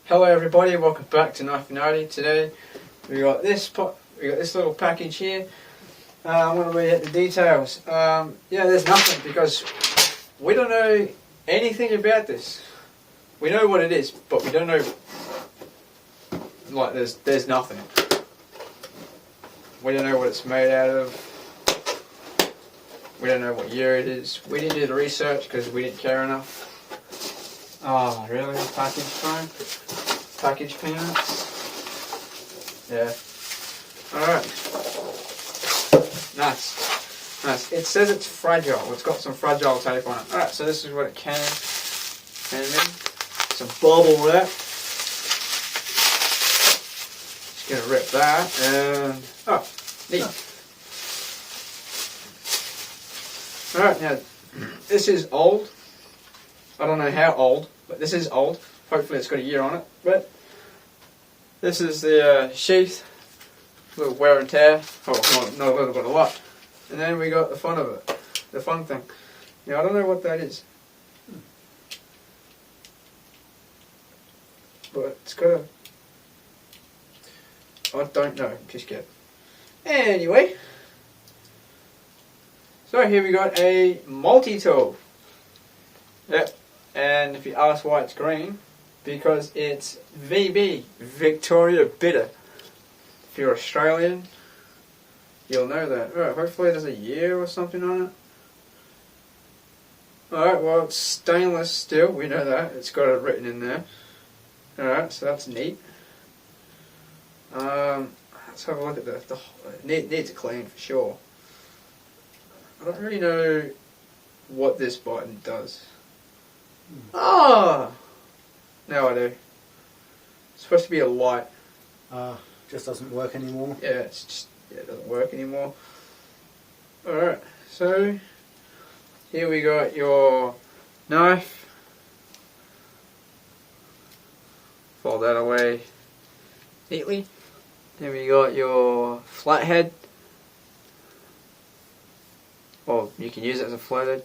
Hello everybody, welcome back to Knife United. Today we got this little package here. I'm going to read out the details. Yeah, there's nothing because we don't know anything about this. We know what it is, but we don't know. Like there's nothing. We don't know what it's made out of. We don't know what year it is. We didn't do the research because we didn't care enough. Oh, really? Package phone? Package peanuts? Yeah. Alright. Nice. It says it's fragile. It's got some fragile tape on it. Alright, so this is what it came in. Some bubble wrap. Just gonna rip that and oh, neat. Alright, now this is old. I don't know how old, but this is old. Hopefully it's got a year on it. But this is the sheath, a little wear and tear. Oh, not a little but a lot. And then we got the fun of it, the fun thing. Now I don't know what that is, but it's got a. I don't know just yet. Anyway, so here we got a multi-tool. Yep. And if you ask why it's green, because it's VB, Victoria Bitter. If you're Australian, you'll know that. Alright, hopefully there's a year or something on it. Alright, well it's stainless steel, we know that. It's got it written in there. Alright, so that's neat. Let's have a look at it needs a clean for sure. I don't really know what this button does. Ah! Now I do. It's supposed to be a light. Just doesn't work anymore. Yeah, it doesn't work anymore. Alright, so here we got your knife. Fold that away neatly. Then we got your flathead. Or you can use it as a flathead.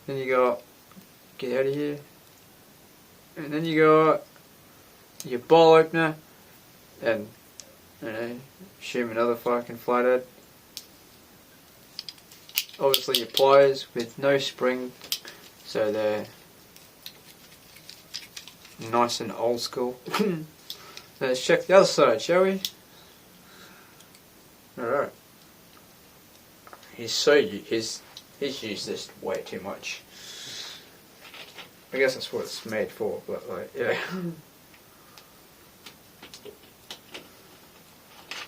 Then you got, get out of here. And then you got your ball opener and, assume another fucking flathead. Obviously your pliers with no spring, so they're nice and old school. Let's check the other side, shall we? Alright. He's used this way too much. I guess that's what it's made for, but like, yeah.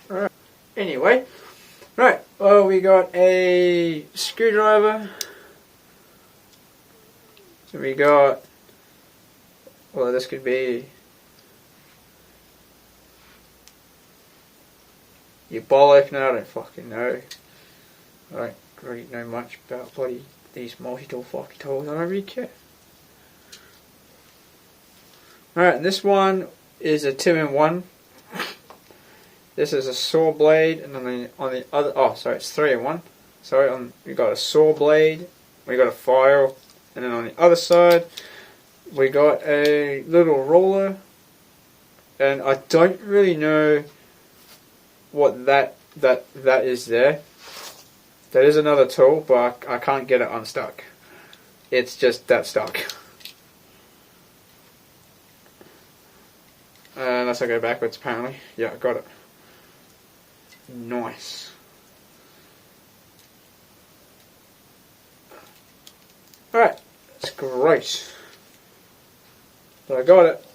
Alright. Anyway. Right. Well, we got a screwdriver. So we got, well, this could be your ball opener. I don't fucking know. I don't really know much about bloody these multi-tool fucking tools. I don't really care. Alright, this one is a 2-in-1. This is a saw blade, and on the other, oh sorry, it's 3-in-1. Sorry, we got a saw blade, we got a file, and then on the other side we got a little ruler, and I don't really know what that is there. That is another tool, but I can't get it unstuck. It's just that stuck. Unless I go backwards, apparently. Yeah, I got it. Nice. Alright, that's great. But I got it.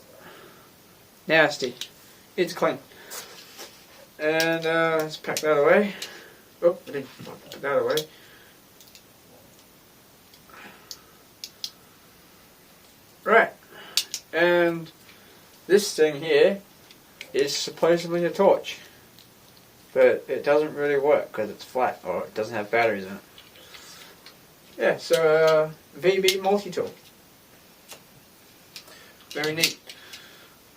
Nasty. It's clean. And let's pack that away. Oh, I didn't put that away. Right. And this thing here is supposedly a torch. But it doesn't really work because it's flat, or it doesn't have batteries in it. Yeah, so VB multi-tool. Very neat.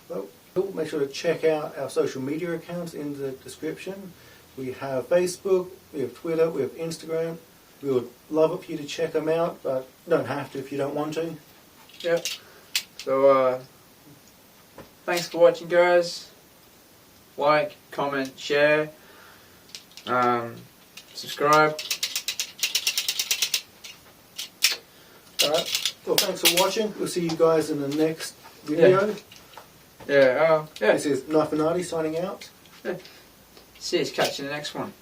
Well, make sure to check out our social media accounts in the description. We have Facebook, we have Twitter, we have Instagram. We would love it for you to check them out, but you don't have to if you don't want to. Yep. So, thanks for watching, guys. Like, comment, share, subscribe. Alright, well thanks for watching. We'll see you guys in the next video. Yeah, This is Knife and Artie signing out. See you, catch you in the next one.